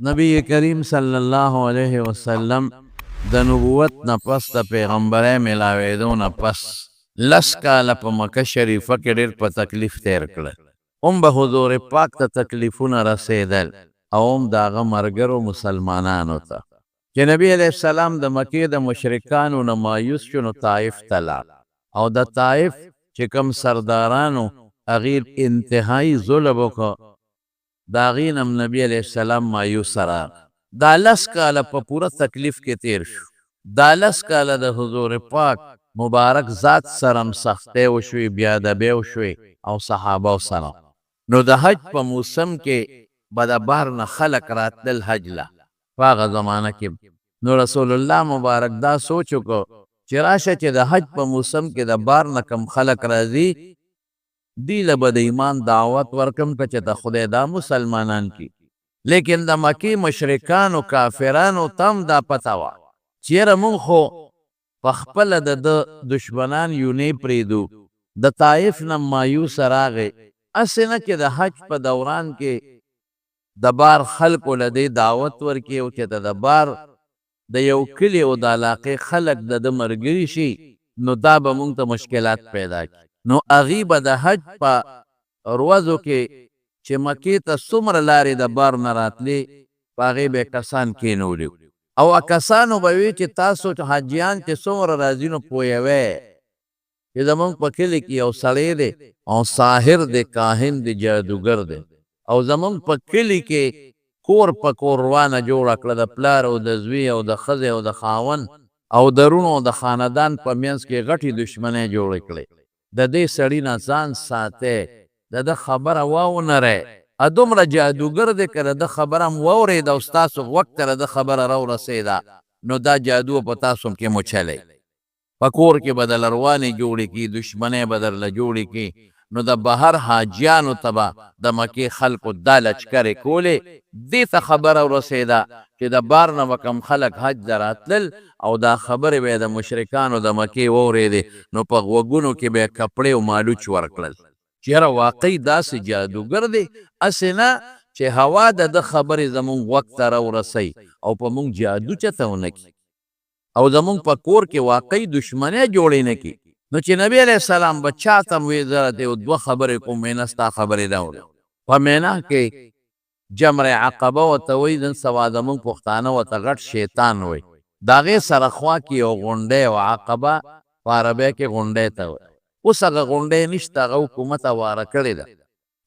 نبی کریم صلی الله علیه وسلم د نبوت نه پس د پیغمبرۍ میلاوېدو نه پس 10 کاله په مکه شریفه کې ډېر په تکلیف تیر کړل. هم به حضور پاک ته تکلیفونه رسېدل او هم د هغه ملګرو مسلمانانو ته چې نبی علیه السلام د مکې د مشرکانو نه مایوس شو نو طایف ته لاړ او د طایف چې کوم سردارانو هغې انتهایي ظلم وکړ د هغې نه نبي علیه السلام مایوسه راغی. دا 10 کاله په پوره تکلیف کې تیر شو. دا 10 کاله د حضور پاک مبارک ذات سره هم سختۍ وشوې، بیادبۍ وشوې او صحابه سره. نو د حج په موسم کې به د بهر نه خلک راتلل حج له په هغه زمانه کې. نو رسول الله مبارک دا سوچ وکړو چې راشه چې د حج په موسم کې د بهر نه کم خلک راځي دی له به د ایمان دعوت ورکم که چې د خدای دا مسلمانان کی. لیکن د مکې مشرکانو کافرانو تم دا پته وه چیرې مونږ خو په خپله د دشمنان یونې پرېږدو. د طایف نه مایوسه راغی، هسې نه چې د حج په دوران کې د بار خلکو له دې دعوت ورکړي او چې د بار د یو کلي او د علاقې خلک د ده ملګري شي نو دا به مونږ ته مشکلات پیدا کړي. نو هغې به د حج په ورځو کې چې مکې ته څومره لارې د بار نه راتلې په هغې به کسان کېنولي او کسانو به وي چې تاسو حاجیان چې څومره راځي نو پوهوئ چې زمونږ په کلي کې یو سړی دی او ساحر دی، کاهن دی، جادوګر دی او زمونږ په کلي کې کور په کور روانه جوړه کړه د پلار او د زوی او د ښځې او د خاوند او د رونو او د خاندان په منځ کې غټې دشمنۍ جوړې کړې. د دې سړي نه ځان ساتئ، د ده خبره واونرئ. دومره جادوګر دی که د ده خبره هم واورېده او ستاسو غوږ ته د ده خبره راورسېده نو دا جادو په تاسو هم کې مچلی. په کور کې به درله روانې جوړې کړي، دشمنۍ به درله جوړې کړي. نو د بهر حاجیانو ته به د مکې خلکو دا لچکرې کولې. دې ته خبره ورسېده چې د بار نه به کم خلک حج ته راتلل او دا خبرې به یې د مشرکانو د مکې واورېدې نو په غوږونو کې به یې کپړې او مالوچ ورکړل چې یاره واقعي داسې جادوګر دی، هسې نه چې هوا د ده خبرې زمونږ غوږ ته راورسوي او په مونږ جادو چته ونه کړي او زمونږ په کور کې واقعي دشمنۍ جوړې نه کړي. نو چې نبی علیه السلام به چاته هم وی زه راته یو 2 خبرې کوم میینه ستا خبرې راوړم. په میینه کې جمر عقبه ورته وایي، نن سبا زمونږ پښتانه ورته غټ شیطان وایي. د هغې سره خوا کې یو غونډۍ او عقبه په عربۍ کې غونډۍ ته وایي. اوس هغه غونډۍ نشته، هغه حکومت هواره کړې ده،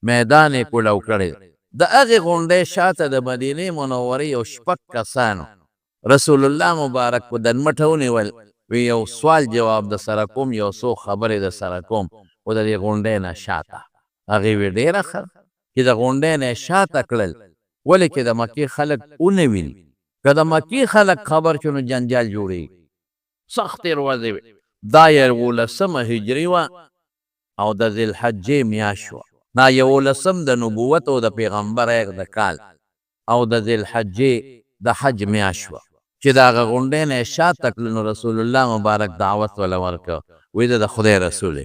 میدان یې کولو کړی ده. د هغې غونډۍ شاته د مدینې منورې یو 6 کسانو رسول الله مبارک په دنمټه ونیول، وی یو سوال جواب د سره کوم، یو څو خبرې د سره کوم. خو د دې غونډۍ نه شاته هغې وی ډېره ښه چې د غونډۍ نه یې شاته کړل. ولې چې د مکې خلک ونه ویني، که د مکې خلک خبر شو نو جنجال جوړېږي. سختې ورځې وې. دا 11 هجري وه او د ذوالحجې میاشت وه. دا 11 د نبوت او د پیغمبر د کال او د ذوالحجې د حج میاشت وه چې د هغه غونډۍ نه یې شاته کړل. نو رسول الله مبارک دعوت وله ورکړ، وی د خدای رسول دی،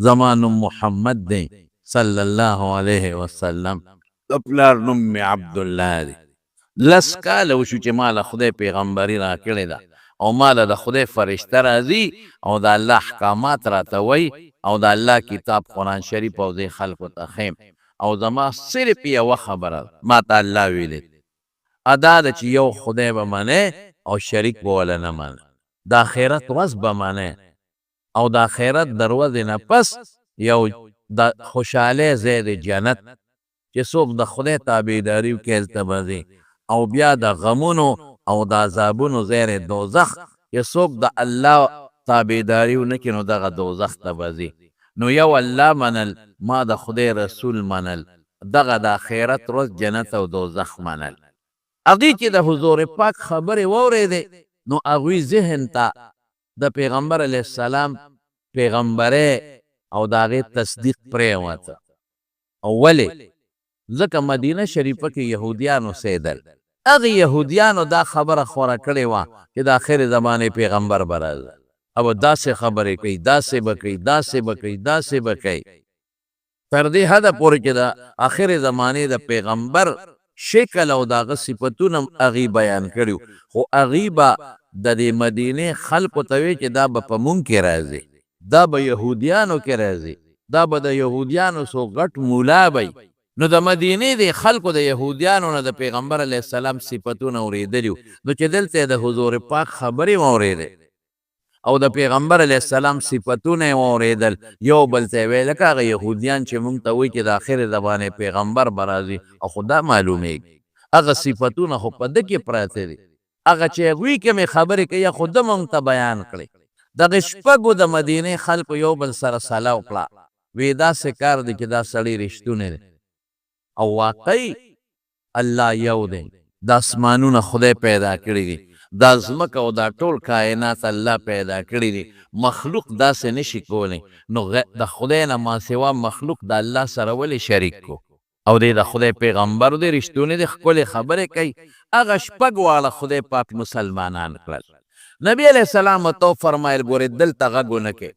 زما نوم محمد دی صلی الله علیه وسلم، د پلار نوم مې عبدالله دی. 10 کاله وشو چې ما له خدای پیغمبري را کړې ده او ما له د خدای فرشته راځي او د الله احکامات راته وایي او د الله کتاب قرآن شریف او دې خلکو ته ښیم او زما صرف یوه خبره ما ته الله ویلې ادا ده چې یو خدای به منې او شریک به وله نه منه. د آخرت ورځ به منې او د آخرت د ورځې نه پس یو د خوشحالۍ ځای د جنت چې څوک د خدای تابعداري وکړي هلته به ځي، او بیا د غمونو او د عذابونو ځای دوزخ چې څوک د الله تابعداري ونه کړي نو دغه دوزخ ته به ځي. نو یو الله منل، ما د خدای رسول منل، دغه د آخرت ورځ جنت او دوزخ منل. هغې چې د حضور پاک خبرې واورېدې نو هغوی ذهن ته د پیغمبر علیه السلام پیغمبرۍ او د هغې تصدیق پرېوته. او ولې؟ ځکه مدینه شریفه کې یهودیان اوسېدل. هغې یهودیانو دا خبره خوره کړې وه چې د آخر زمانې پیغمبر به راځي او داسې خبرې کوي، داسې به کوي، داسې به کوي، داسې به کوي، تر دې حده پورې چې د آخر زمانې د پیغمبر شکل او داغه صفتونه هم هغې بیان کړي خو هغې به د دې مدینې خلکو ته وی چې دا به په مونږ کې راځي، دا به یهودیانو کې راځي، دا به د یهودیانو څو غټ مولا وی. نو د مدینې د خلکو د یهودیانو نه د پیغمبر علیه السلام صفتونه اورېدلي نو چې دلته د حضور پاک خبرې م اورېدې او د پیغمبر علیه السلام صفتونه یې واورېدل، یو بل ته یې ویل لکه هغه یهودیان چې مونږ ته وایي چې د آخر زمانې پیغمبر به راځي او خو دا معلومېږي هغه صفتونه خو په ده کې پراته دي، هغه چې هغوی کومې خبرې کوي خو ده مونږ ته بیان کړئ. دغه شپږو د مدینې خلکو یو بل سره سلا وکړه، وی داسې کار دی چې دا سړی رښتونی دی او واقعي الله یو دی، د اسمانونه خدای پیدا کړي دي، دا ځمکه او دا ټول کائنات الله پیدا کړي دي، مخلوق داسې نشي کولی. نو د خدای نه ما سوا مخلوق د الله سره ولې شریک کو او دی د خدای پیغمبر دی، رښتونی دی، ښکلې خبرې کوي. هغه شپږ واړه خدای پاک مسلمانان کړل. نبی علیه السلام ورته وفرمایل ګورې دلته غږ ونه کې،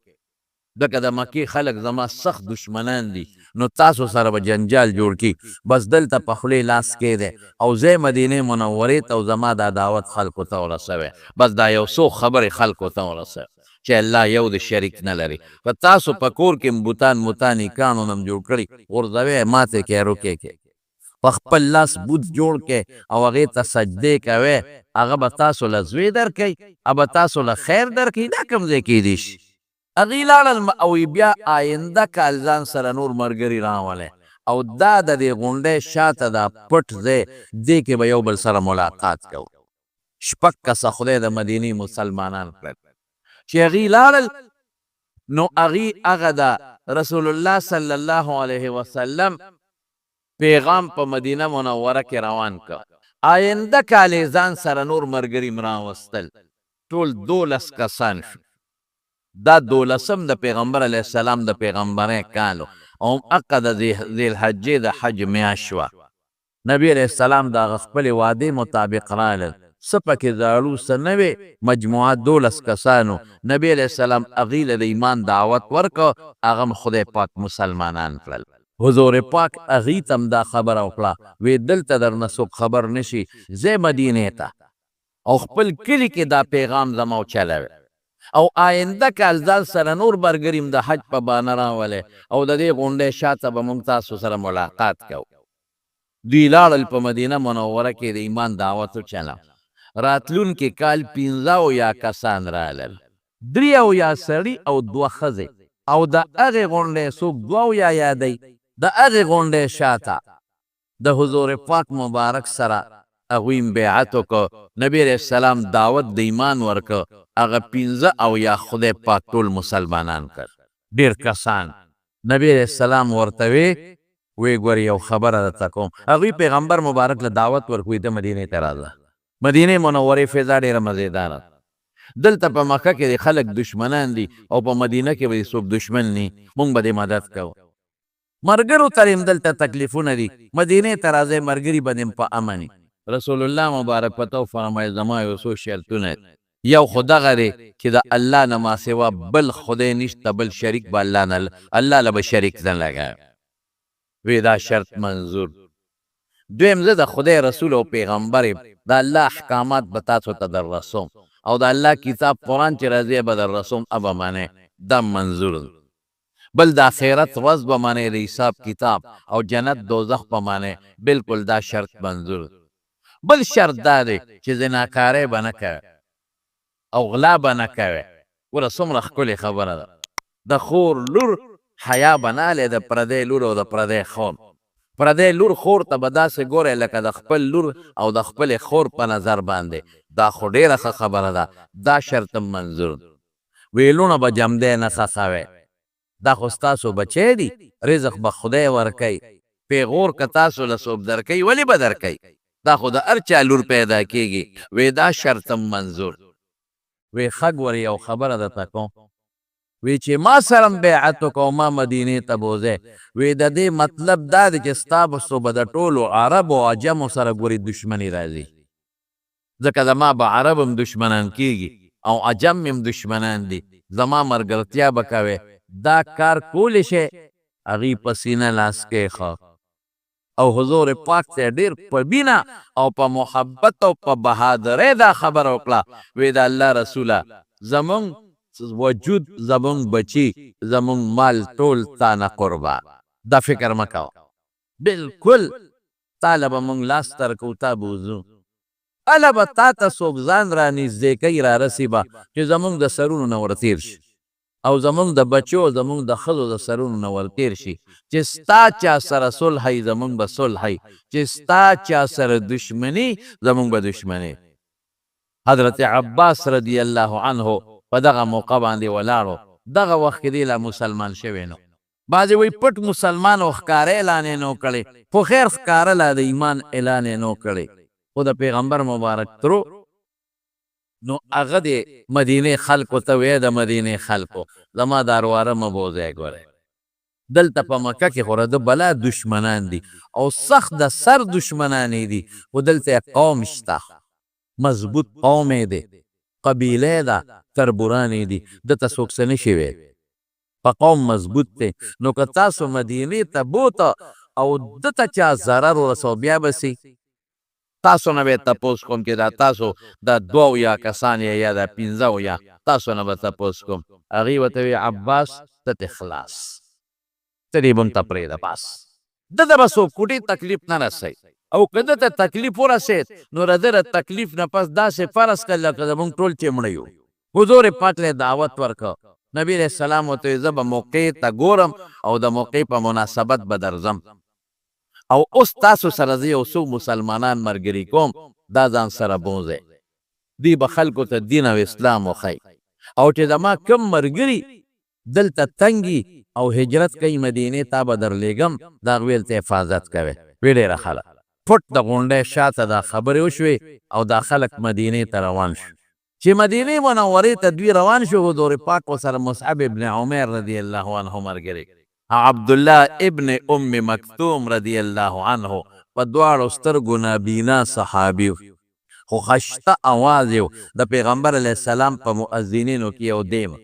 ځکه د مکې خلک زما سخت دشمنان دي نو تاسو سره به جنجال جوړ کی، بس دلته په خولې لاس کېدی او زه مدینې منورې ته او زما دا دعوت خلکو ته ورسوی، بس دا یو څو خبرې خلکو ته ورسوی چې الله یو د شریک نه لري. په تاسو په کور کې بوتان نیکانو نم جوړ کړي غورځوی ماتې کې روکې کې په خپل لاس بوت جوړ کې او هغې ته سجدې کوی، هغه به تاسو له زوی درکوي، هغه به تاسو له خیر درکوي. دا کوم ځای کیدی شي؟ هغې لاړل او بیا آینده کال ځان سره نور ملګري راولی او دا د دې غونډۍ شاته دا پټ ځای دې کې به یو بل سره ملاقات کوو. شپږ کسه خدای د مدینې مسلمانان کړل چې هغې لاړل نو هغې هغه د رسول الله صلی الله علیه وسلم پیغام په مدینه منوره کې روان کړ. آینده کال یې ځان سره نور ملګري م راوستل، ټول 12 کسان شو. دا 12م د پیغمبر علیه السلام د پیغمبرۍ کالو او حقه د ذیالحجې د حج میاشت شوه. نبی علیه السلام د هغه خپلې وعدې مطابق رالل، څه پکې زاړو څه نوې مجموعه 12 کسانو. نبی علیه السلام هغې له د ایمان دعوت ورکړ، هغه هم خدای پاک مسلمانان کړل. حضور پاک هغې ته هم دا خبره وکړه، وی دلته درنه څوک خبر نشي، ځئ مدینې ته او خپل کلي کې دا پیغام زما وچلوئ او آینده کال ځان سره نور ملګري م د حج په بانه راولئ او د دې غونډۍ شاته به موږ تاسو سره ملاقات کوو. دوی لاړل په مدینه منوره کې د ایمان دعوت وچلو. راتلونکي کال 15 کسان رالل، 3 سړي او 2 ښځې او د هغې غونډۍ څوک 2 یادوي د هغې غونډۍ شاته د حضور پاک مبارک سره هغوی بیعت وکړ. نبی علیه السلام دعوت د ایمان ورکړ، هغه 15 خدای پاک ټول مسلمانان کړ، ډېر کسان. نبی علیه السلام ورته وی ګورې یو خبره درته کوم. هغوی پیغمبر مبارک له دعوت ورکوي ته مدینې ته راځه. مدینې منورې فضا ډېره مزېداره ده. دلته په مکه کې د خلک دشمنان دي او په مدینه کې به څوک دشمن ني، مونږ به دې مدد کوو. ملګرو ته هم دلته تکلیفونه دي، مدینې ته راځئ ملګري به دې په امن. رسول الله مبارک پته وفرمایل زما یو څو شرطونه دي، یو خو دغه دی چې د الله نه ما سوا بل خدای نشته، بل شریک به الله له به شریک نه لګوي، وی دا شرط منظور. دویم زه د خدای رسول او پیغمبر د الله احکامات به تاسو ته در رسوم او د الله کتاب قرآن چې راځي به در رسوم ابه منې، دا منظور. بل د آخرت ورځ به منې، د حساب کتاب او جنت دوزخ به منې، بلکل دا شرط منظور. بل شرط دا دی چې زناکارۍ به نه کوې او غلا به نه کوې. ګوره څومره ښکلې خبره ده، د خور لور حیا به نه هلې د پردی لور او د پردی خور. پردی لور خور ته به داسې ګورې لکه د خپل لور او د خپلې خور په نظر باندې. دا خو ډېره ښه خبره ده، دا شرط منظور. ویلونه به جمدی نه ښخوئ، دا خو ستاسو بچی دي، رزق به خدای ورکوي. پیغور که تاسو له څوک درکوي ولې به درکوي؟ دا خو د هر چا لور پیدا کېږي. وی دا شرط منظور. وی ښه ګورې یو خبره درته کوم، وی چې ما سره بیعت وکړو ما مدینې ته بوځئ، وی د دې مطلب دا دی چې ستاسو به د ټولو عرب او عجمو سره ګورې دشمني راځي، ځکه زما به عرب هم دشمنان کېږي او عجم هم دشمنان دي، زما ملګرتیا به کوې. دا کار کولی شئ؟ هغې په سینه لاس کېښود، او حضور پاک ته ډیر په بینا او په محبت او په بهادرۍ دا خبر وکړه وی دا الله رسوله زمون وجود زمون بچی زمون مال ټول تا نه قربان دا فکر مکو بالکل طالب مونږ لاس تر کو تا بوزو الا به تا ته څوک ځان را نږدې کوي را رسي به چې زمونږ د سرونو نه ورتېر شي او زمونږ د بچو زمونږ د ښځو د سرونو نه ورتېر شي چې ستا چا سره صلحی زمونږ به صلحی چې ستا چا سره دشمني زمونږ به دشمني حضرت عباس رضی الله عنه په دغه موقع باندې ولاړو دغه وخت کې دی لا مسلمان شوی نو بعضې وایي پټ مسلمان او ښکاره اعلان یې نو کړی خو خیر ښکاره لا د ایمان اعلان یې نو کړی خو د پیغمبر مبارک ترو نو هغه د مدینې خلکو ته وی د مدینې خلکو زما دا ارواره مه بوځئ ګورئ دلته په مکه کې خو د بلا دشمنان دي او سخت د سر دشمنان دي خو دلته قوم شته مضبوط قوم دی قبیله ده تربورانې دي دته څوک څه نشي ویل په قوم مضبوط دی نو که تاسو مدینې ته بوته او دته چا ضرر ورسو بیا به سي تاسو نه به تپوس کوم چې دا تاسو دا دوو یا کسان یا دا پنځه یا تاسو نه به تپوس کوم هغې ورته وی عباس ته دې خلاص ته دې بم ته پرېږده بس دته به څوک کوټې تکلیف نه رسوي او که دته تکلیف ورسېد نو د ده د تکلیف نه پس داسې فرض کړه لکه زمونږ ټول چې مړه یو حضور پاک له دعوت ورکړه نبی علیه السلام ورته وی زه به موقع ته ګورم او د موقع په مناسبت به درځم او اوس تاسو سره زه یو څو مسلمانان ملګري کوم دا ځان سره بوځئ دوی به خلکو ته دین او اسلام وښیي او چې زما کم ملګري دلته تنګي او هجرت کوي مدینې ته به درلېږم د هغوی ته حفاظت کوئ وی ډېره ښه ده پټ د غونډۍ شاته دا خبرې وشوې او دا خلک مدینې ته روان شو چې مدینې منورې ته دوی روان شو حضور پاک ورسره مصعب ابن عمر رضی الله عنه ملګري عبدالله ابن ام مکتوم رضی الله عنه په دواړو سترګو نابینا صحابي خو خشته اواز یو د پیغمبر علیه السلام په مؤذنینو کې یو دیم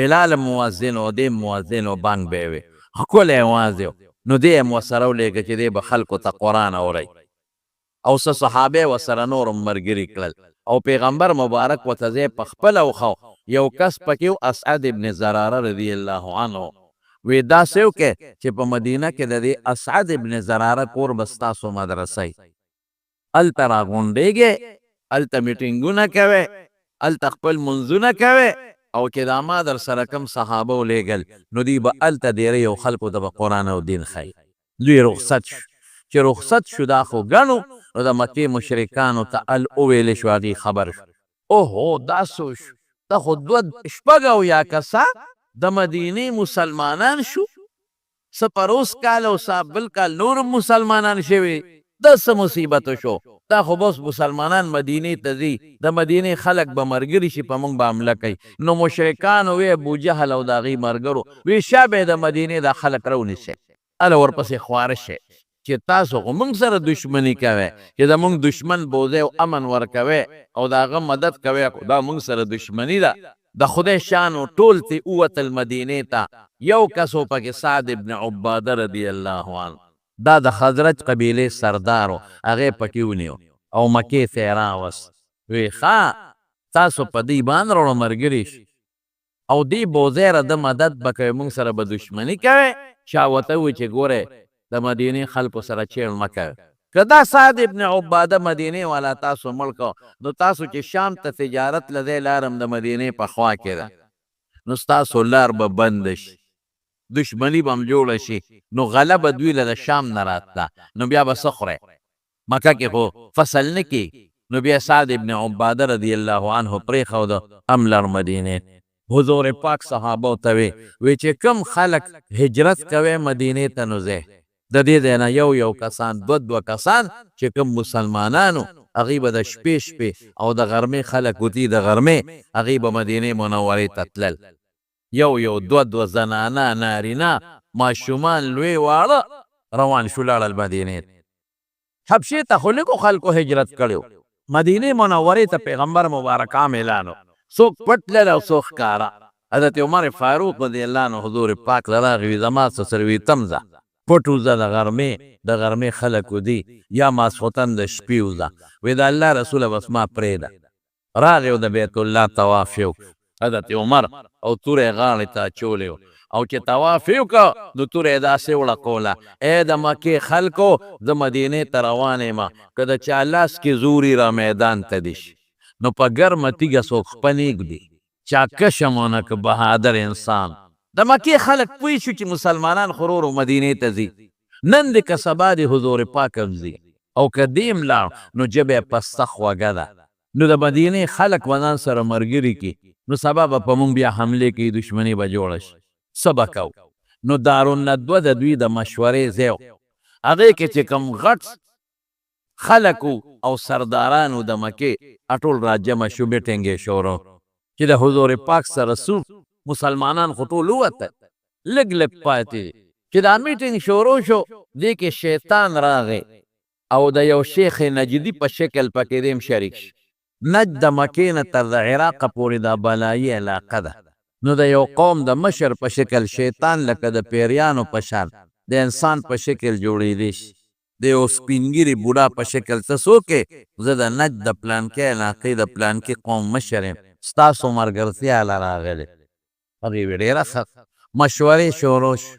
بلال مؤذن او دیم مؤذن او بانګ به وي ښکلی اواز یو نو دی یې ورسره ولېږه چې دی به خلکو ته قرآن اورئ او څه صحابه ورسره نور هم ملګري کړل او پیغمبر مبارک ورته ځای په خپله وښو یو کس پکې و اسعد ابن زراره رضی الله عنه وی داسې وکړئ چې په مدینه کې د دې اسعد ابن زراره کور به ستاسو مدرسه هلته راغونډېږئ هلته میټینګونه کوئ هلته خپل منځونه کوئ او چې دا ما در سره کم صحابه ولېږل نو دوی به هلته ډېری او خلکو ته به قرآن او دین ښایي دوی رخصت شو چې رخصت شو دا خو ګڼو نو د مکې مشرکانو ته وویلې شو هغې خبر شو اوهو دا څه شو دا خو دوه شپږ اویا کسه د مدینې مسلمانان شو څه پروس کال او څه بل کال نور مسلمانان شوي دا څه مصیبت شو دا خو بس مسلمانان مدینې ته ځي د مدینې خلک به ملګري شي په موږ به حمله کوي نو مشرکانو وی ابوجهل او د هغې ملګرو وی شا به د مدینې دا خلک راونیسئ هله ورپسې خواره شئ چې تاسو خو موږ سره دشمني کوئ چې زموږ دشمن بوځئ او امن ورکوئ او د هغه مدد کوئ خو دا موږ سره دشمني ده د خدای شانو ټول ته ووتل مدینې ته یو کس و پکې سعد ابن عباده رضی الله عنه دا د خزرج قبیلې سردار و هغې پکې ونیو او مکې ته یې راوست وی ښه تاسو په دې باندې راوړو ملګري شي او دې بوځیره د مدد به کوئ موږ سره به دشمني کوئ چا ورته ووایي چې ګورئ د مدینې خلکو سره چیړ مه کوئ که دا سعد ابن عباده مدینې والا تاسو مړ کو نو تاسو چې شام ته تجارت له دی لارم د مدینې په خوا کې ده نو ستاسو لار به بنده شي دشمني به هم جوړه شي نو غله به دوی له د شام نه راتله نو بیا به څه خورئ مکه کې خو فصل نه کېږي نو بیا سعد ابن عباده رضی الله عنه پرېښوده املر مدینې حضور پاک صحابو ته وی چې کم خلک هجرت کوي مدینې ته نو ځئ د دې ځای نه یو کسان دوه کسان چې کوم مسلمانانو هغوی به د شپې او د غرمې خلک وتي د غرمې هغوی به مدینې منورې ته تلل یو دوه زنانه نارینه ماشومان لوی واړه روان شو لاړل مدینې حبشې ته خو لږو خلکو هجرت کړی مدینې منورې ته پیغمبر مبارک عام اعلان څوک پټ تلل او څوک ښکاره حضرت عمر فاروق رضی الله عنه حضور پاک ته راغی زما څه سره وي تم ځه پټ وځه د غرمې خلکو دی یا ماسخوتن د شپې وځه وی د الله رسوله بس ما پرېږده راغی او د بیت الله طواف یې حضرت عمر او تورې غاړې ته اچولی او چې طواف یې وکړه نو تورې یې داسې وړکوله ای د مکې خلکو زه مدینې ته روان یم که د چا لاس کې زوري را میدان ته دي شي نو په ګرمه تیږه څوک خپه نېږدي چا کشم ونه که بهادر انسان د مکې خلک پوه شو چې مسلمانان خو ورو مدینې ته ځي نن دې که سبا دې حضور پاک هم ځي او که دې لاړ نو ژبه یې پسته خوږه ده نو د مدینې خلک به ځان سره ملګري کړي نو سبا به په مونږ بیا حملې کوي دشمني به جوړه شي څه به کوو نو دارالندوه د دوی د مشورې ځای هغې کې چې کوم غټ خلکو او سردارانو د مکې اټول راجمع شو میټینګ یې شروع چې د حضور پاک سره څوک مسلمانان خو ټول ووتل لږ لږ پاتې چې دا میټینګ شروع شو دې کې شیطان راغی او د یو شیخ نجدي په شکل پکې دیم شریک شي نجد د مکې نه تر د عراقه پورې دا بلایي علاقه ده نو د یو قوم د مشر په شکل شیطان لکه د پیریانو په شان د انسان په شکل جوړېدی شي د یو سپینګیري بوډا په شکل ته څوک زه د نجد د پلانکې علاقې د پلانکې قوم مشر یم ستاسو ملګرتیا له راغلې هغې وی ډېره ښه مشورې شروع شو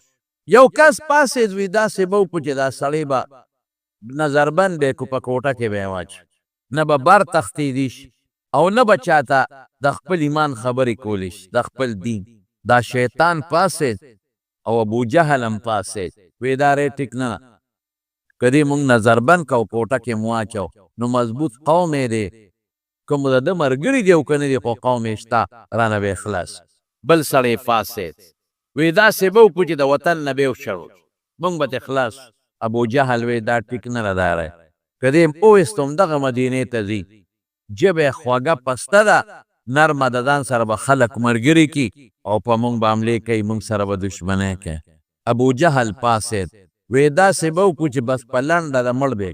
یو کس پاسېد وي داسې به وکړو چې دا سړی به نظربند به یې کو په کوټه کې به یې واچو نه به بر تښتېدی شي او نه به چاته د خپل ایمان خبرې کولی شي د خپل دین دا شیطان پاسېد او ابو جهل هم پاسېد وی دا ری ټیک نه که دې مونږ نظربند کو کوټه کې مو واچو نو مضبوط قوم یې دی که مو د ده ملګري دی او که نه دی خو قوم یې شته رانه به یې خلاص بل سړی پاسېد وی داسې به وکړو چې د وطن نه به یې وشړو مونږ به ترې خلاص ابو جهل وی دا ټیک نه ده دا دی که دې وویستم دغه مدینې ته ځي ژبه یې خوږه پسته ده نرمه د ځان سره به خلک ملګري کي او په مونږ به حملې کوي مونږ سره به دشمنی کوي ابو جهل پاسېد وی داسې به وکړو چې بس په لنډه د مړ به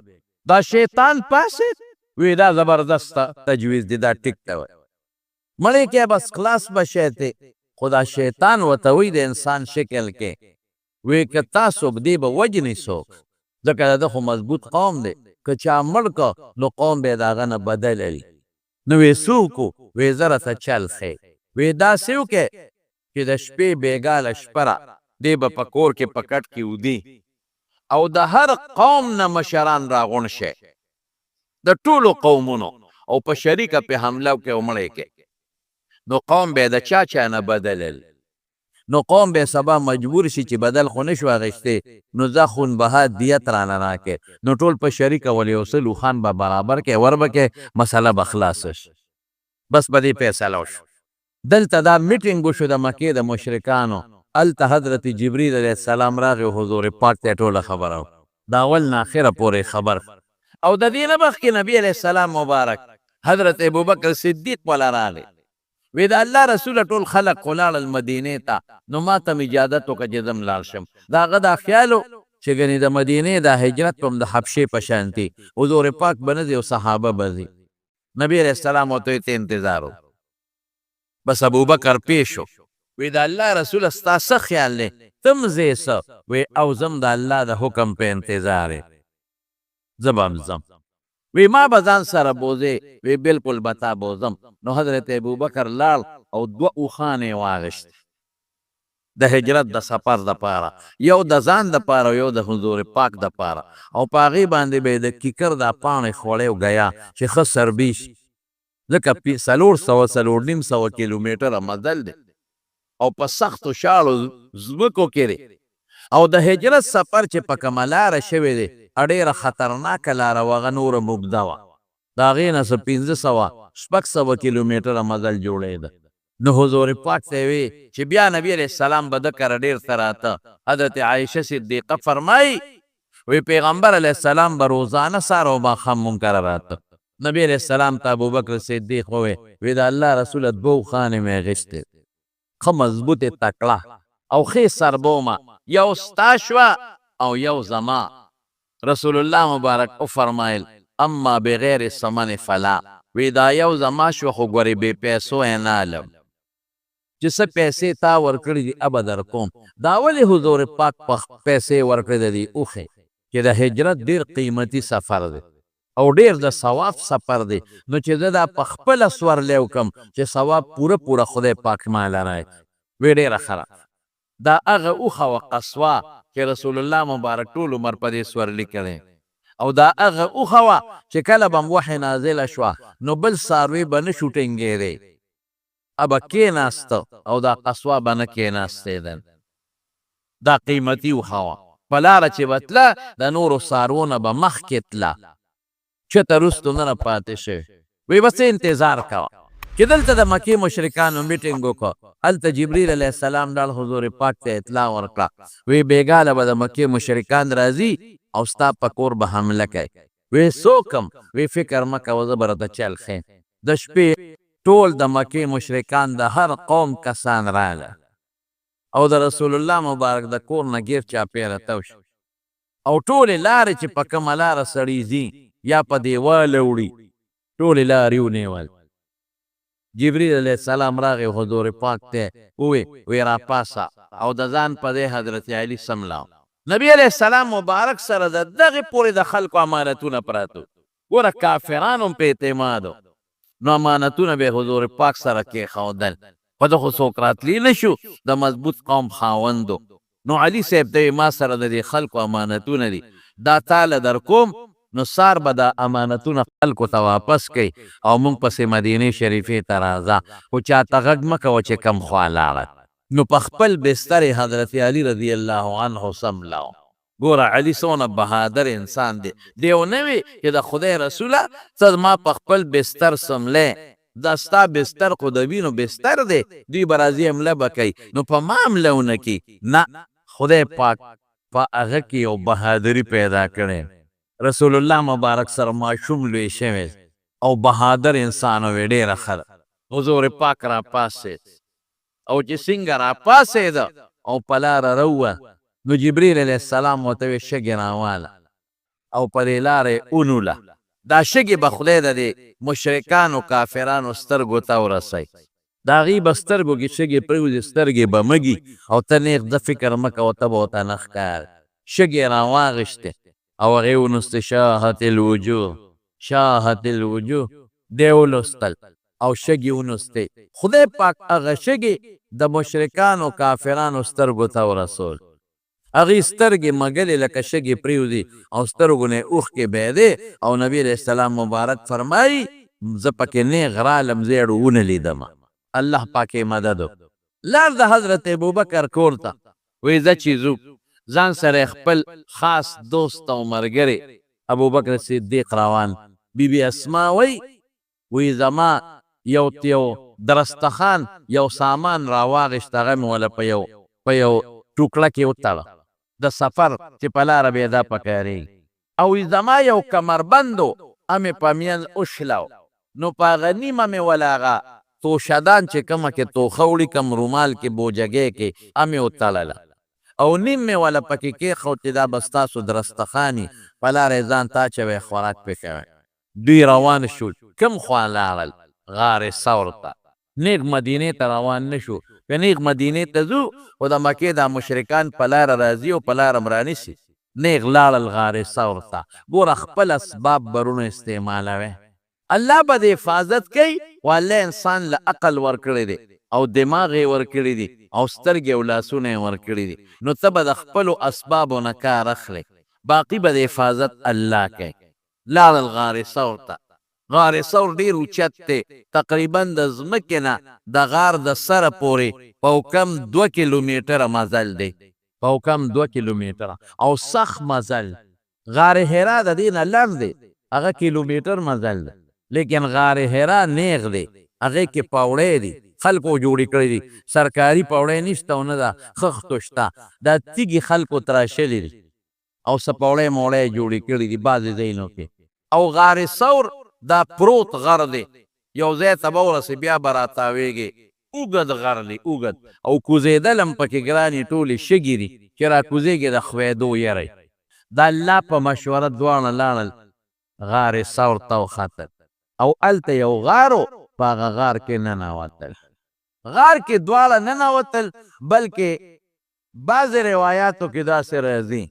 دا شیطان پاسېد وی دا زبردست تجویز دی دا ټیک ته وایي مړې کې بس خلاص به شی دی خو دا شیطان ورته وایي د انسان شکل کې وی که تاسو دې به وجنې څوک ځکه د ده خو مضبوط قوم دی که چا مړ که نو قوم به یې د هغه نه بدل وي نو وی څه وکړو وی زه راته چل ښی وی داسې وکړې چې د شپې بېګاله شپه را دی به په کور کې په کټ کې ودي او د هر قوم نه مشران راغونډ شي د ټولو قومونو او په شریکه پې حمله وکړي او مړی کړي نو قوم به یې د چا چا نه بدلل نو قوم به سبا مجبور شي چې بدل خو نشو اخیستی نو زه خون بها دیت رانه راکړې نو ټول په شریکه ول یو څه لوخان به برابر کړې ور به کړې مسله به خلاصه شي بس په دې فیصله وشو دلته دا میټینګ وشو د مکې د مشرکانو هلته حضرت جبریل علیه السلام راغی او حضور پاک ته ټوله خبره د اول نه اخره پورې خبر او د دې نه مخکې نبي علیه السلام مبارک حضرت ابوبکر صدیق والا راغی وی د الله رسوله ټول خلق ولاړل مدینې ته نو ما ته م اجازت وکړه چې زه م لاړ شم د هغه دا خیال و چې ګنې د مدینې دا هجرت به هم د حبشې په شانتي حضور پاک به نه ځي او صحابه به ځي نبي علیه السلام ورته ته انتظار و بس ابوبکر پیش شو وی د الله رسوله ستا څه خیال دی ته م ځې څه وی او زم د الله د حکم په انتظار یې زه به هم ځم وی ما به ځان سره بوځې وی بلکل به تا بوځم نو حضرت ابوبکر لاړ او 2 اوښانې واغېستې د هجرت د سفر دپاره یو د ځان دپاره یو د حضور پاک دپاره او په هغې باندې به یې د کیکر دا پاڼې خوړی او ګیا چې ښه سربي شي ځکه 400 کیلومیټره مزل دی او په سختو شاړو ځمکو کې دی او د هجرت سفر چې په کومه لاره شوی دی ډېره خطرناکه لاره وه هغه نوره مبده وه د هغې نه څه 500 کیلومیټره مزل جوړېده نو حضور پاک ته وی چې بیا نبی علیه السلام به ده کره ډېر ته راته حضرت عایشه صدیقه فرمایي وی پیغمبر علیه السلام به روزانه سهار او ماښام مونږ کره راته نبی علیه السلام ته ابوبکر صدیق ووی وی د الله رسوله 2 اوښانې مې اخېستې ښه مضبوطې تکړه او ښې سربومه یو ستا شوه او یو زما رسول الله مبارک او فرمایل اما بغیر ثمن فلا وی دا یو زما شو خو ګورې بې پیسو یې نه علم چې څه پیسې تا ورکړي دي ابه در کوم. دا ولې حضور پاک پیسې ورکړې دي اوښې چې د هجرت ډېر قیمتي سفر دی او ډېر د ثواب سفر دی، نو چې زه دا په خپله سورلی وکړم چې ثواب پوره پوره خدای پاک ماله راکړي. وی ډېره ښه دا هغه اوښه وه قصوه چې رسول الله مبارک ټول عمر په دې سورلي کړی، او دا هغه اوښه وه چې کله به وحی نازله شوه نو بل څاروی به نه شو ټینګېدی، ابه کېناسته او دا قصوه به نه کېناستېدل. دا قیمتي اوښه وه. په لاره چې به تله د نورو څاروونه به مخکې تله، چته رستو نه پاتې شوی. وی بس انتظار کوه چې دلته د مکې مشرکانو میټینګ وکړه. هلته جبریل علیه السلام ډال حضور پاک ته اطلاع ورکړه، وی بېګاله به د مکې مشرکان راځي او ستا په کور به حمله کوي. وی څوکم؟ وی فکر مه کوه زه به راته چل ښیم. د شپې ټول د مکې مشرکان د هر قوم کسان راغله او د رسول الله مبارک د کور نه ګیر چاپېره تو شو او ټولې لارې چې په کومه لاره سړي ځي یا په دیواله وړي ټولې لارې ونیول. جبریل علیه السلام راغی حضور پاک ته وی راپاسه او د ځان په دی حضرت علی سملاو. نبی علیه السلام مبارک سره د دغې پورې د خلکو امانتونه پراتو. ګوره کافران هم په اعتمادو، نو امانتونه به حضور پاک سره کېښودل. په ده خو څوک راتلی نه شو د مضبوط قوم خاوندو. نو علي صاحب ته ما سره د دې خلکو امانتونه دي، دا تاله در کوم نو سار به دا امانتونه خلکو ته واپس کوي او موږ پسې مدینې شریفې ته راځه، خو چاته غږ مه کوه چې کم خوا لاړه. نو په خپل بستر حضرت علی رضی الله عنه سملاو. ګوره علي څونه بهادر انسان دی. دیو نه وي چې د خدای رسوله ته ما په خپل بستر سملی، دا ستا بستر خو د وینو بستر دی، دوی به راځي حمله به کوي نو په ما حمله ونه کي. نه، خدای پاک په هغه کې یو بهادري پیدا کړی. رسول الله مبارک سره ماشوم لوی شوی او بهادر انسان وی ډېره ښه ده. حضور پاک راپاڅېد او چې څنګه راپاڅېده او په لاره روه نو جبریل علیه السلام ورته وی شګې راواله او په دې لاره یې ونوله. دا شګې به خدای د دې مشرکانو کافرانو سترګو ته ورسوي. د هغې به سترګو کې شګې پرېوځي، سترګې به مږي او ته نیغ د فکر مه کوه ته به ورته نه ښکاري. شګې راواغېشتې او هغې ونوستې شاهت الوجوه، شاهت الوجوه دی ولوستل او شګې ونوستې. خدای پاک هغه شګې د مشرکانو کافرانو سترګو ته ورسول. هغې سترګې مږلې لکه شګې پرېوځي او سترګو نه یې اوښکې بهېدې او نبي علیه السلام مبارک فرمایي زه پکې نیغ رالم زیړ ونه لیدمه. الله پاک یې مدد وکړو. لار د حضرت ابوبکر کور ته وی زه چې ځو ځان سره خپل خاص دوست او ملګری ابوبکر صدیق روان. بیبي اسما وی زما یو درستخان یو سامان راواغېشت، هغه مې وله په یو ټوکړه کې وتړه د سفر چې په لاره به یې دا پکارېږي، او زما یو کمربندو امې په میان وشلو نو په هغه نیمه مې وله هغه توشدان چې کومه کې توخه وړي کم رومال کې بوجګۍ کې امې وتړله او نیم مې وله پکې کېښود چې دا به ستاسو درستخاني په لاره یې ځان ته اچوئ خوراک پې کوئ. دوی روان شول. کم خوا لاړل؟ غار ثور ته. نیغ مدینې ته روان نه شو. که نیغ مدینې ته ځو خو د مکې دا مشرکان په لاره راځي او په لاره م رانیسي. نیغ لاړل غار ثور ته. ګوره خپل اسباب برونه استعمالوئ، الله به د حفاظت کوي. خو الله انسان له عقل ورکړی دی او دماغ یې ورکړي دي او سترګې او لاسونه یې ورکړي دي، نو ته به د خپلو اسبابو نه کار اخلې، باقي به د حفاظت الله کوي. لاړل غار ثور ته. غار ثور ډېر اوچت دی، تقریبا د ځمکې نه د غار د سره پورې په کم 2 کیلومیټره مزل دی، په کم 2 کیلومیټره او سخت مزل. غار حرا د دې نه لږ دی، هغه کیلومیټر مزل دی، لیکن غار حرا نیغ دی، هغې کې پوړۍ دي، خلکو جوړې کړي دي. سرکاري پوړۍ نشته او نه ده خښتو شته، دا تیږې خلکو تراشلې دي او څه پوړۍ موړۍ جوړې کړي دي بعضې ځایونو کې. او غار ثور دا پروت غر دی، یو ځای ته به ورسې بیا به راتاویږي. اوږد غر دی، اوږد، او کوزېدل هم پکې ګرانې ټولې شګې دي چې را کوزېږي د ښویېدو یری. د الله په مشوره دواړه لاړل غار ثور ته وختل او هلته یو غار و، په هغه غار کې ننوتل. غار کې دواړه ننوتل، بلکې بعض روایاتو کې داسې راځي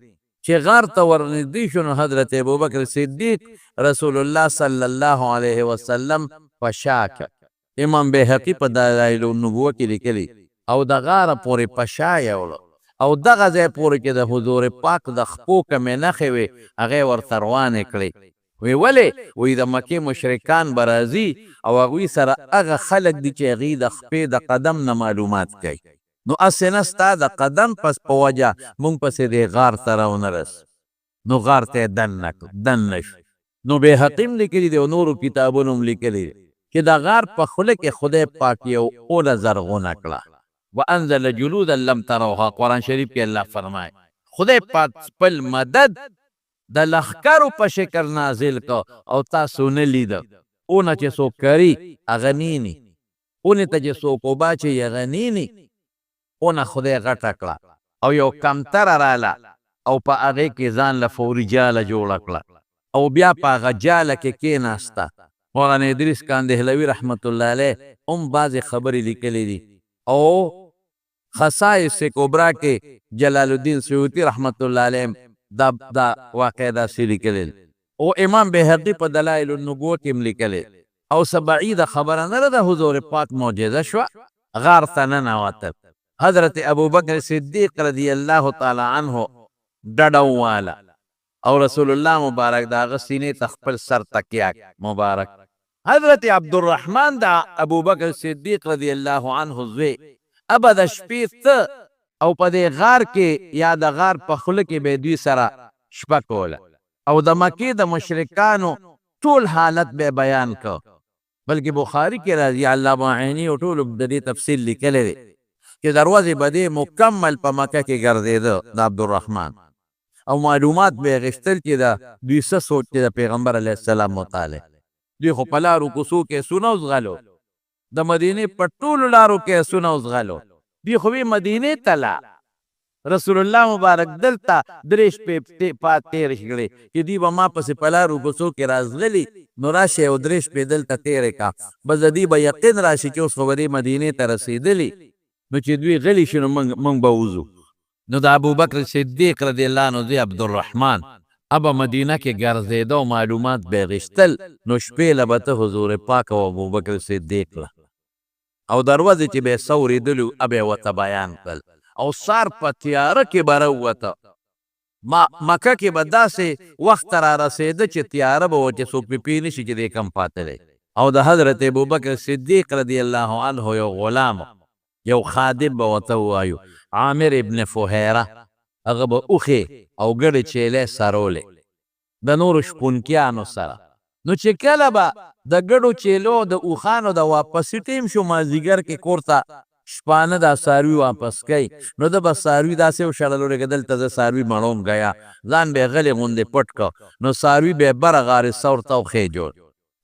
چې غار ته ورنږدې شو نو حضرت ابوبکر صدیق رسول الله صلی الله علیه وسلم په شا کړ. امام بیهقي په دلایل النبوه کې لیکلي او د غاره پورې په شا یوړه او دغه ځای پورې کې د حضور پاک د خپو کمې نښې وې هغې ورته روانې کړې. وی ولې؟ وی د مکې مشرکان به راځي او هغوی سره هغه خلک دي چې هغوی د خپې د قدم نه معلومات کوي، نو هسې نه ستا د قدم پس په وجه موږ پسې دې غار ته راونه رس. نو غار ته یې دننه شو. نو بیهقي هم لیکلي دی او نورو کتابونو هم لیکلي دی چې د غار په خوله کې خدای پاک یو اوله زرغونه کړه. وانزل جلودا لم تروها، قرآن شریف کې الله فرمایي خدای پاک خپل مدد د لښکرو په شکل نازل کو او تاسو نه لیده. اونه چې څوک کري هغه نیني، اونې ته چې څوک اوبه اچوي هغه نیني. اونه خدای غټه کړه او یو کمتره راله او په هغې کې ځان له فوري جاله جوړه کړه او بیا په هغه جاله کې کېناسته. مولانا ادریس کاندهلوي رحمت الله علیه هم بعضې خبرې لیکلې دي او خصائص کبرا کې جلال الدین سیوطي رحمت الله علیه دا واقع داسې لیکلی او امام بیهقي په دلایل النبوه کې هم لیکلی او څه بعیده خبره نه ده د حضور پاک معجزه شوه. غار ته ننوتل. حضرت ابوبکر صدیق رضی الله تعالی عنه ډډه وواله او رسول الله مبارک د هغه سینې ته خپل سر تکیه مبارک. حضرت عبدالرحمن د ابوبکر صدیق رضی الله عنه زوی ابه د شپې ته او په دې غار کې یا د غار په خوله کې به دوی سره شپه کوله او د مکې د مشرکانو ټول حالت به بیان کو. بلکې بخاري کې راځي علامه عیني او ټولو د دې تفصیل لیکلی دی چې دروازې به دې مکمل په مکه کې ګرځېده د عبدالرحمن او معلومات به یې غوښتل چې د دوی څه سوچ چې د پیغمبر علیه السلام متعلق. دوی خو په لارو کوڅو کې اسونه وځغلو، د مدینې په ټولو لارو کې اسونه وځغلو. دوی خو مدینې ته لا رسول الله مبارک دلته 3 شپې تېرې کړې چې دوی به ما پسې په لارو کوڅو کې رازغلي، نو راشئ او 3 شپې دلته تېرې کا، بس د دوی به یقین راشي چې اوس خو به دې مدینې ته رسېدلي، نو چې دوی غلي شي نو موږ به وځو. نو د ابوبکر صدیق رضی الله عنه زوی عبدالرحمن ابه مدینه کې ګرځېده او معلومات به یې غوښتل، نو شپې له به ته حضور پاک او ابوبکر صدیق له او دروازې چې به یې څه اورېدلي ابه یې ورته بیان کړل او سار په تیاره کې به راووته. مکه کې به داسې وخت را رسېده چې تیاره به و چې څوک پې پوه نه شي چې دی کم پاتلی. او د حضرت ابوبکر صدیق رضی الله عنه یو غلام یو خادم به ورته ووایو عامر ابن فهیره، هغه به اوښې او ګډې چیلې سرولې د نورو شپونکیانو سره. نو چې کله به د ګډو چیلو د اوښانو د واپسي ټیم شو مازدیګر کې کور ته شپانه دا څاروي واپس کوي، نو ده به څاروي داسې وشړلو لکه دلته زه څاروي مړوم ګیا، ځان به یې غلې غوندې پټ کړ، نو څاروي به یې بره غارې ثور ته وخې جوړ،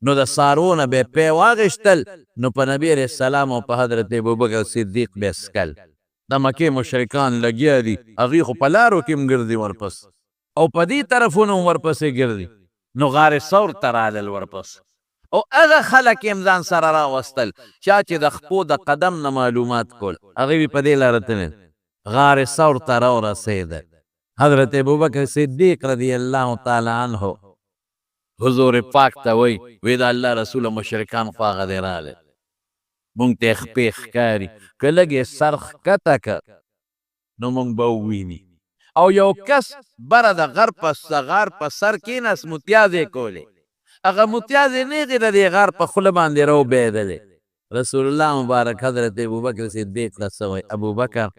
نو د څاروو نه به یې پی واغېشتل، نو په نبي علیه السلام او په حضرت ابوبکر صدیق به یې څکل. د مکې مشرکان لګیا دي، هغوی خو په لارو کې هم ګرځي ورپس او په دې طرفونو هم ورپسې ګرځي، نو غارې ثور ته رالل ورپس او هغه خلک یې هم ځان سره راوستل چا چې د خپو د قدم نه معلومات کول، هغوی په دې لاره تلل. غارې ثور ته راورسېدل. حضرت ابوبکر صدیق رضی الله تعالی عنه حضور پاک ته وی د الله رسول مشرکان خو هغه دی راغلی، مونږ ته یې خپې ښکاري، که لږ یې سر ښکته که نو مونږ به وویني. او یو کس بره د غر په سر کېناست، متیازې کولې، هغه متیازې نیغې د دې غار په خوله باندې راوبهېدلې. رسول الله مبارک حضرت ابوبکر صدیق ته څه وایي، ابوبکر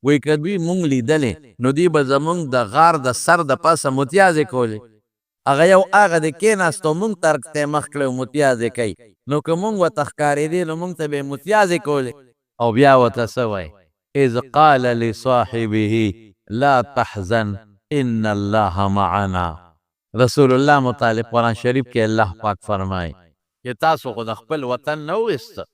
وایي که دوی مونږ لیدلې نو دوی به زمونږ د غار د سر د پاسه متیازې کولې. هغه یو هغه د کېناست او مونږ طرف ته یې مخ کړی او متیازې کوي، نو که مونږ ورته ښکارېدې نو مونږ ته به یې متیازې کولې. او بیا ورته څه وایي، اذ قال لصاحبه لا تحزن ان الله معنا. رسول الله متعلق قرآن شریف کې الله پاک فرمایي چې تاسو خو د خپل وطن نه وویسته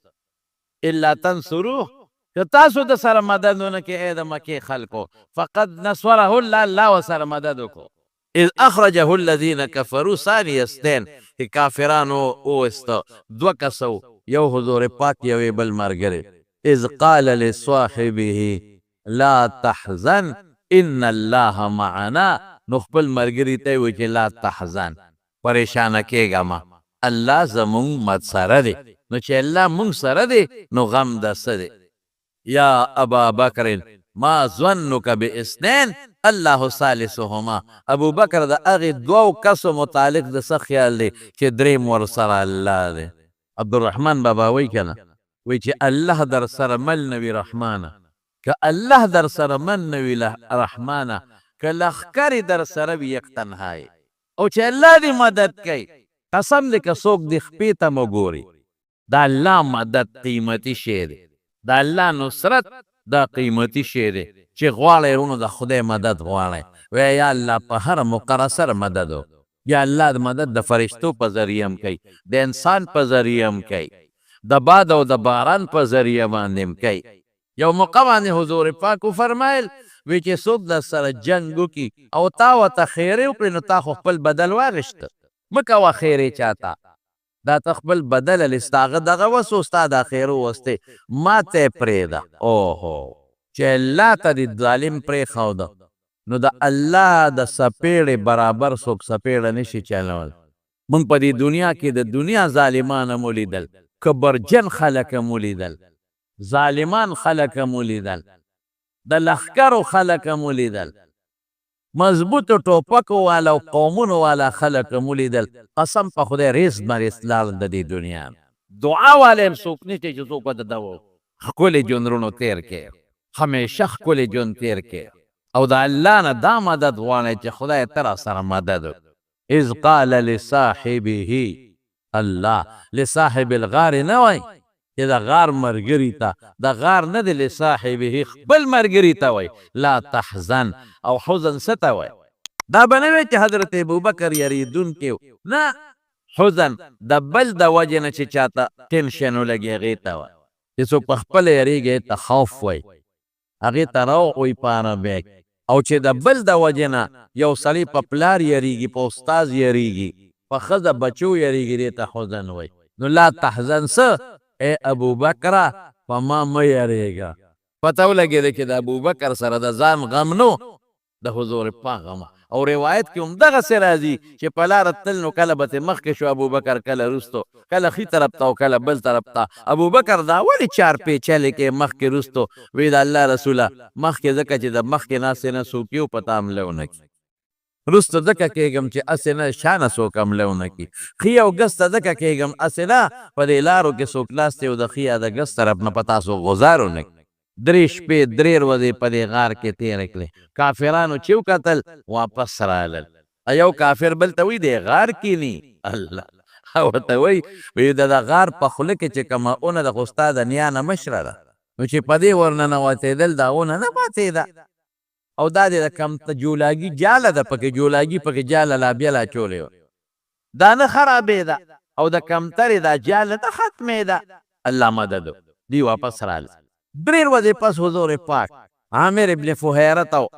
الا تنصروه، که تاسو د سره مدد ونه کړئ ای د مکې خلکو، فقد نصره الله، الله ورسره مدد وکړو. اذ اخرجه الذین کفروا ثانی اثنین، کافرانو وویسته، 2 کسه یو حضور پاک یو بل ملګری. اذ قال لصاحبه لا تحزن ان الله معنا. نو خپل ملګري ته وی چې لا تحزن، پریشانه کېږه ما، الله زمونږ مد سره دی. نو چې الله مونږ سره دی نو غم د څه دی؟ یا ابا بکر ما ظنک باثنین الله ثالثهما. ابو بکر د هغې دوو کسو متعلق د څه خیال دی چې دریم ورسره الله دی؟ عبدالرحمن بابا وی کنه، وی چې الله در سره مل نوي رحمانه، که الله در سره من نوي رحمانه، که لښکرې در سره وي یک تنهایی، او چې الله دې مدد کوي، قسم دی که څوک دې خپې ته مو ګوري، د الله مدد قیمتي شی دی، د الله نصرت دا قیمتي شی دی چې غواړئ ورونو د خدای مدد غواړئ. وی یا الله په هر موقره سره مدد و، یا الله د مدد د فرشتو په ذریعه هم کوي، د انسان په ذریعه هم کوي، د باد او د باران په ذریعه باندې هم کوي. یو موقع باندې حضور پاک فرمایل وی چې څوک در سره جنګ وکړي او تا ورته خیرې وکړې نو تا خو خپل بدل واغېسته، مه کوه خیرې چاته، دا ته خپل بدل لیسته، هغه دغه وسو ستا دا خیرو وستې ما ته یې پرېږده. اوهو چې الله ته دې ظالم پرېښوده نو د الله د څپېړې برابر څوک څپېړه نشي چلول. موږ په دې دنیا کې د دنیا ظالمان هم ولیدل، کبرجن خلک هم ولیدل، ظالمان خلک هم ولیدل، د لښکرو خلک هم ولیدل، مضبوطو ټوپکو والا او قومونو والا خلک هم ولیدل. قسم په خدای ریس مریس لاړل د دې دنیا. دعا والا هم څوک نشته چې څوک ورته دعا وکړي. ښکلې ژوندونه تېر کړي، همیشه ښکلې ژوند تېر کړي، او د الله نه دا مدد غواړئ چې خدای ته را سره مدد وکړي. اذ قال لصاحبه، الله لصاحب الغار نه وایي چې د غار ملګري ته، د غار نه دی لصاحبه، خپل ملګري ته وایي لا تحزن. او حزن څه ته وایي؟ دا به نه وایي چې حضرت ابوبکر یریدونکی و، نه، حزن د بل د وجې نه چې چاته ټینشن ولګي هغې ته وایي، چې څوک په خپله یریږي هغې ته خوف وایي، هغې ته روع وایي په عربی. او چې د بل د وجې نه یو سړی په پلار یریږي، په استاز یریږي، په ښځه بچو یریږي، دې ته حزن وایي. نو لا تحزن څه؟ ای ابوبکره په ما مه یریږه. پته ولګېده چې د ابوبکر سره د ځان غم نو، د حضور پاک غم. او روایت کې هم دغسې راځي چې په لاره تل نو کله به ترې مخکې شو ابوبکر، کله وروستو، کله ښي طرف ته او کله بل طرف ته. ابوبکر دا ولې چار پیچلې کې مخکې وروستو؟ وی د الله رسوله مخکې ځکه چې د مخکې ناستې نه څوک یو په تا حمله ونه کړي، وروسته ځکه کېږم چې هسې نه شا نه څوک حمله ونه کړي، ښي او ګس ته ځکه کېږم هسې نه په دې لارو کې څوک ناست دی او د ښي یا د ګس طرف نه په تاسو غذار ونه کړي. 3 شپې 3 ورځې په دې غار کې تېرې کړې. کافرانو چې وکتل واپس رالل. یو کافر بل ته وایي دې غار کیني، الله ورته وایي وایي د غار په خوله کې چې کومه اونه ده خو ستا د نیا نه مشره ده، نو چې په دې ورننوتېدل دا اونه نه ماتېده، او دا د کم جولاګي جاله ده، پکې جولاګي پکې جاله لا بیا لا چولې وه، دا نه خرابېده، او د کمترې دا جاله نه ختمېده. الله مدد دی واپس رالل. 3 ورځې پس حضور پاک عامر ابن فهیره ته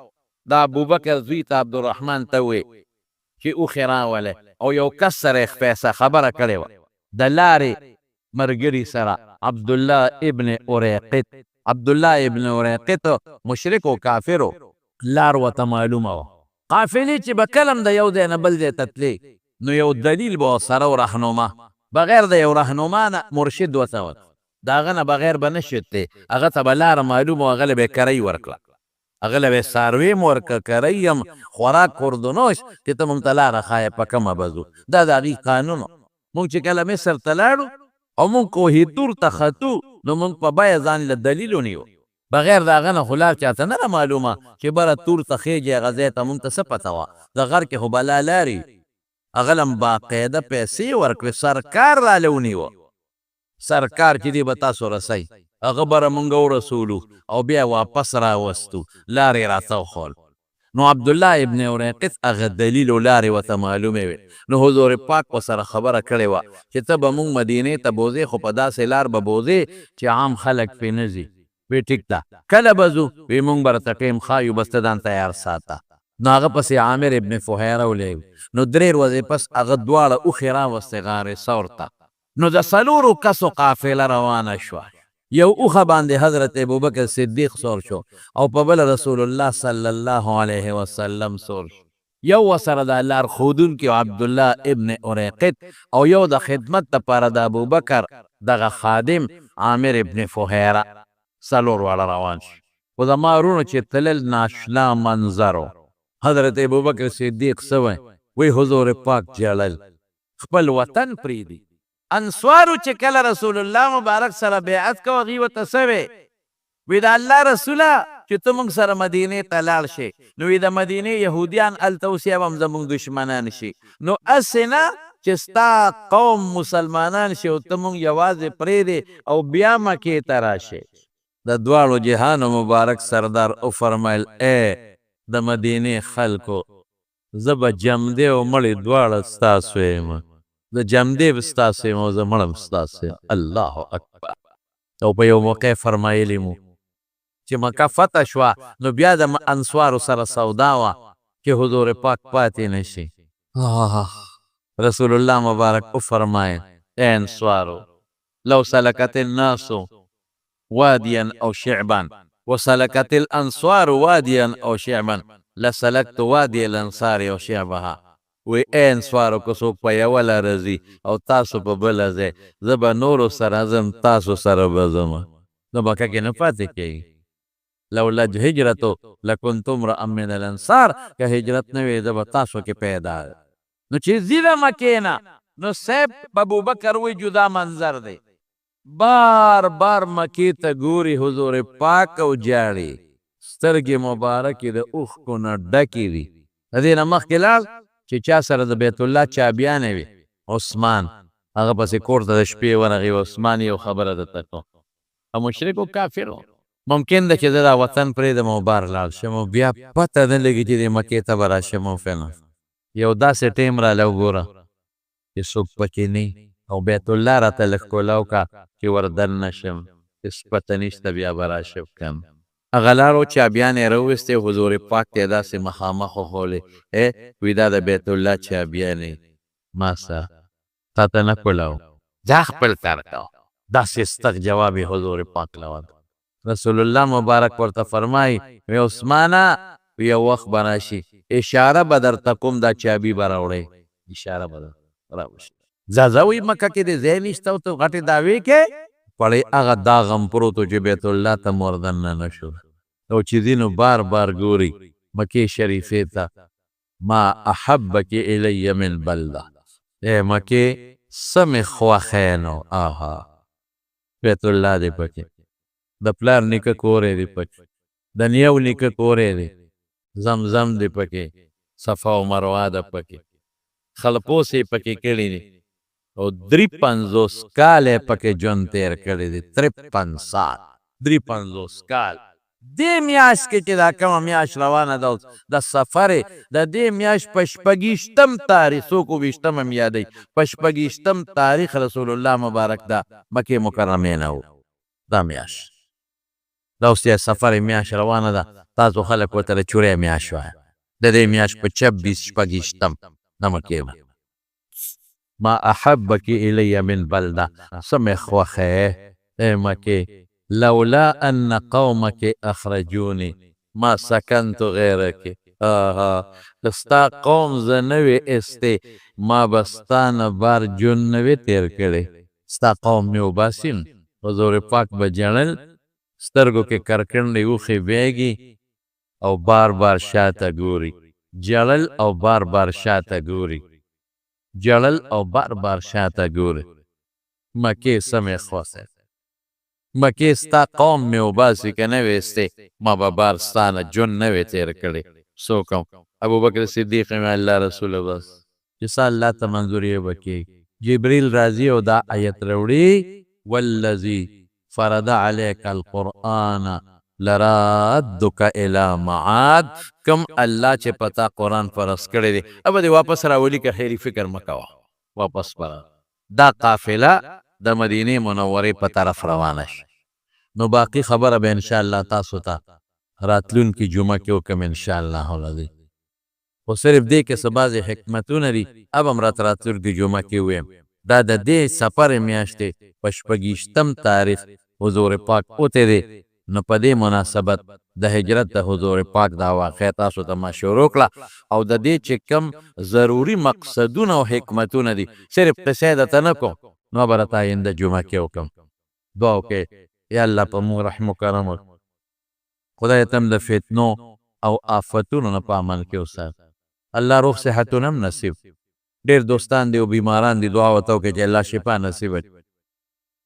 د ابوبکر زوی ته عبدالرحمن ته وویې چې اوښې راولئ، او یو کس سره یې خپیسه خبره کړې وه د لارې ملګري سره، عبدالله ابن اریقط. عبدالله ابن اریقط مشرک و کافر لار ورته معلومه وه. قافلې چې به کله هم د یو ځای نه بل ځای ته تلې نو یو دلیل به ورسره و، رهنما، بغیر د یو رهنما نه مرشد ورته وه، د هغه نه بغیر به نه شي تللی. هغه ته به لاره معلومه وه، هغه له به یې کرۍ ورکړه، هغه له به یې څاروي هم ورکړه، کرۍ هم، خوراک خوردنوش، چې ته مونږ ته لاره ښایه په کومه به ځو. دا د هغې قانون و. مونږ چې کله مصر ته لاړو او مونږ کوهي طور ته ختو نو مونږ په بیه ځان له دلیل ونیو، بغیر د هغه نه خو لار چاته نه ده معلومه چې بره تور ته خېږي هغه ځای ته مونږ ته څه پته وه. د غر کې خو بلا لارې، هغه له باقاعده پیسې ورکړې، سرکار راله ونیوه، سرکار چې دی به تاسو رسئ، هغه به مونږ ورسولو او بیا واپس راوستو، لارې راته وښول. نو عبدالله ابن اریقط هغه دلیل و لارې ورته معلومې وې. نو حضور پاک ورسره خبره کړې وه چې ته به مونږ مدینې ته بوځې، خو په داسې لار به بوځې چې عام خلک پرې نه ځي. وی ټیک ده، کله به ځو؟ وی مونږ به راته ټیم ښایو، بس ته ځان تیار ساته. نو هغه پسې عامر ابن فهیره ولېږو. نو 3 ورځې پس هغه دواړه اوښې راوستې غارې ثور ته. نو د 4 کسو قافله روانه شوه. یو اوخه باندې حضرت ابوبکر صدیق سور شو او په بل رسول الله صلی الله علیه وسلم سور شو. یو وسره د لار خودون کې عبدالله ابن اریقط او یو د خدمت دپاره د ابوبکر دغه خادم عامر ابن فهیره څلور واړه روان شي. خو زما وروڼو چې تلل ناشنا منظر و. حضرت ابوبکر صدیق څه وی حضور پاک جړل خپل وطن پریږدي. انصارو چې کله رسول الله مبارک سره بیعت کوه هغوی ورته څه وی د الله رسوله چې ته موږ سره مدینې ته لاړ شي نو وی د مدینې یهودیان هلته اوسي او هم زموږ دشمنان شي نو هسې نه چې ستا قوم مسلمانان شي او ته موږ یوازې پرېږدې او بیا مکې ته راشي. د دواړو جهانو مبارک سردار وفرمیل ای د مدینې خلکو زه به جمدې او مړې دواړه ستاسو یم. د جمدې به ستاسو یم او زه مړم ستاسو یم. الله اکبر. او په یو موقع فرمایلی مو چې مکه فتح شوه نو بیا د انصارو سره سودا وه چې حضور پاک پاتې نشي. رسول الله مبارک وفرمایل ای انصارو لو سلکت الناس وادیا او شعبا وسلکت الانصار وادیا او شعبا لسلکت وادی الانصار او شعبها. وی ای انصارو که څوک په یوه لاره ځي او تاسو په بله ځای زه به نورو سره ځم تاسو سره به ځم. نو مکه کې نه پاتې کېږي. لولا هجرتو لکنت امرأ من الانصار که هجرت نه وی زه به تاسو کې پیدا. نو چې ځي د مکې نه نو صاحب ابوبکر وی جدا منظر دی. بار بار مکې ته ګوري حضور پاک او جاړي سترګې مبارکې د اوښکو نه ډکې دي. د دې نه مخکې لاړ چې چا سره د بیت الله چابیانې وي عثمان هغه پسې کور ته د شپې ورغی. عثمان یو خبره درته کوم او مشرک و کافر و. ممکن ده چې زه دا وطن پرېږدم او بار لاړ شم او بیا پته نه لګي چې دې مکې ته به راشم او فلم. یو داسې ټیم راله وګوره چې څوک پکې نه او بیت الله راته لږ کولاو کا چې ور دننه شم هېڅ پته نشته بیا به راشم کم. هغه لاړو چابیانې راوویستې حضور پاک ته یې داسې مخامخ وښولې وی دا د بیت الله چابیانې ما سه تا ته نه کولاو ځه خپل کار کوه. داسې ستغ جواب یې حضور پاک له ورکړ. رسول الله مبارک ورته فرمایي وی عثمانه یو وخت به راشي اشاره به درته کوم دا چابي به راوړئ اشاره به درته راوشي. ځه وی مکه کې دې ځای نشته او ته غټې دعوې کې پړی هغه دا غم پروت و چې بیت الله ته مو ور دننه نه شو. او چې ځي نو بار بار ګوري مکې شریفې ته. ما احبک الی من بلده ای مکې څه مې خوښی نو آها بیت الله دې پکې د پلار نیکه کور یې دې پکې د نیو نیکه کور یې دی زمزم دې پکې صفا او مروه ده پکې خلپوس یې پکې کړي دي او 53 کال یې پکې ژوند تېر کړی دی. 53 سال 53 کال. دې میاشت کې چې دا کومه میاشت روانه ده د سفر د دې میاشت په 26 تاریخ څوک 20 هم یادوي په 26 تاریخ رسول الله مبارک دا مکې مکرمې نه و. دا میاشت دا اوس یې سفر میاشت روانه ده تاسو خلک ورته د چورې میاشت وایه. د دې میاشت په 26 د مکې وه. ما احبک الی من بلده څه مې خوښی ای مکې لولا ان قومک اخرجونی ما سکنت غیرک. ستا قوم زه نه وې ایستی ما به ستا نه بار ژوند نه وې تېر کړی. ستا قوم مې وباسي نو حضور پاک به ژړل سترګو کې کرکنډې اوښې بیږي او بار بار شاته ګوري. ژړل او بار بار شاته ګوري. ژړل او بار بار شاته ګوري. مکې څه مې خوښی مکې ستا قوم مې وباسي که نه وې ایستی ما به بار ستا نه ژوند نه وې تېر کړی. څوک هم ابوبکر صدیق مې الله رسوله بس چې څه الله ته منظور یې به کېږي. جبریل راځي او دا آیت راوړي والذي فرض علیک القرآن لرادک الی معاد. کم الله چې پتا قرآن فرض کړی دی اب دې واپس راولي که خیری فکر مه کوه واپس به دا قافله د مدینې منورې په طرف روانه شي. نو باقي خبره به انشاءالله تاسو ته راتلونکي جمعه کې وکړم انشاءالله العظیم. خو صرف دې کې څه بعضې حکمتونه دي اب هم راته راتلونکي جمعه کې ویم. دا د دې سفر میاشتې په 26 تاریخ حضور پاک اوته دی. نو په دې مناسبت د هجرت د حضور پاک دا واقع تاسو ته ما شروع کړه او د دې چې کم ضروري مقصدونه او حکمتونه دي صرف قصه درته نه کوم نو به راته آینده جمعه کې وکړم. دعا وکړئ یا الله په موږ رحم و کرم وکړي. خدای ته هم د فتنو او آفتونو نه په امن کې وسات. الله روغ صحتونه هم نصیب. ډېر دوستان دي او بیماران دي، دعا ورته وکړئ چې الله شفا نصیب کړي.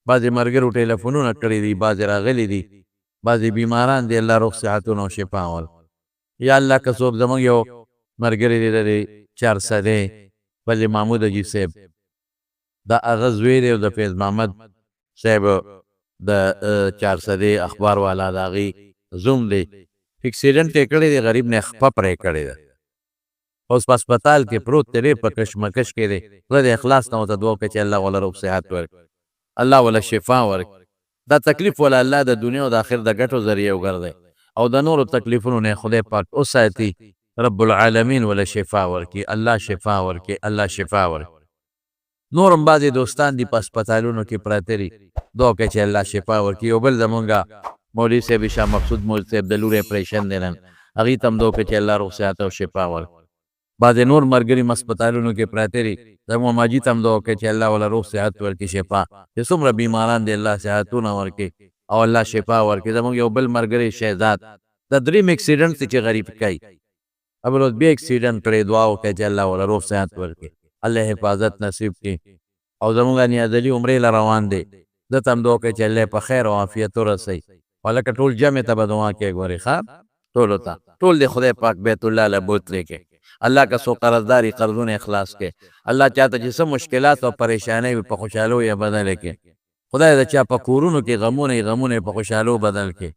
بعضې ملګرو ټلیفونونه کړي دي، بعضې راغلي دي، بعضې بیماران دي، الله روغ صحتونه او شفا ورکړي. یا الله که څوک زموږ یو ملګری دی د چارسدی بلې محمود حاجي صاحب دا هغه زوی دی او د فیض محمد صاحب د چارسدی اخبار والا د هغې زوم دی. اکسیډنټ یې کړی دی، غریب نه خپه پرې کړې ده، اوس په هسپتال کې پروت دی، ډېر په کشمکش کې دی. خدای د اخلاص نه ورته دعا وکړه چې الله وله روغ صحت ورکړي، الله وله شفا ورکړي. دا تکلیف وله الله د دنیا او د آخر د ګټو ذریعه وګرځوي او د نورو تکلیفونو نه خدای پاک وساتي. رب العالمین وله شفا ورکړي، الله شفا ورکړي، الله شفا ورکړي. نور هم بعضې دوستان دي په هسپتالونو کې پراته دي، دعا وکړئ چې الله شفا ورکړي. یو بل زمونږ مولوي صاحب شاه مقصود مولوي صاحب د لورې اپریشن دی نن، هغې ته هم دعا وکړئ چې الله روغ صحت او شفا ورکړي. بعضې نور ملګري هسپتالونو کې پراته دي، زموږ ماجي ته هم دعا وکړئ چې الله وله روغ صحت ورکړي، شفا. چې څومره بیماران دي الله صحتونه ورکړي او الله شفا ورکړي. زموږ یو بل ملګری شهزاد د دریم اکسیډنټ دی چې غریب کوي، ابل اوس بیا اکسیډنټ کړی، دعا وکړئ چې الله وله روغ صحت ورکړي، الله حفاظت نصیب کړي. او زموږ نیازلي عمرې له روان دی، ده ته هم دعا وکړئ چې الله په خیر او عافیت ورسوي. هلکه ټول جمع ته به دعا کوې ګورې ښه ټولو ته، ټول د خدای پاک بیت الله له بوتلې کې. الله که څوک قرضداري قرضونه اخلاص کړي، الله چاته چې څه مشکلات او پریشانۍ وي په خوشحالو یې بدله کړي. خدای د چا په کورونو کې غمونه یې په خوشحالو بدل کړي.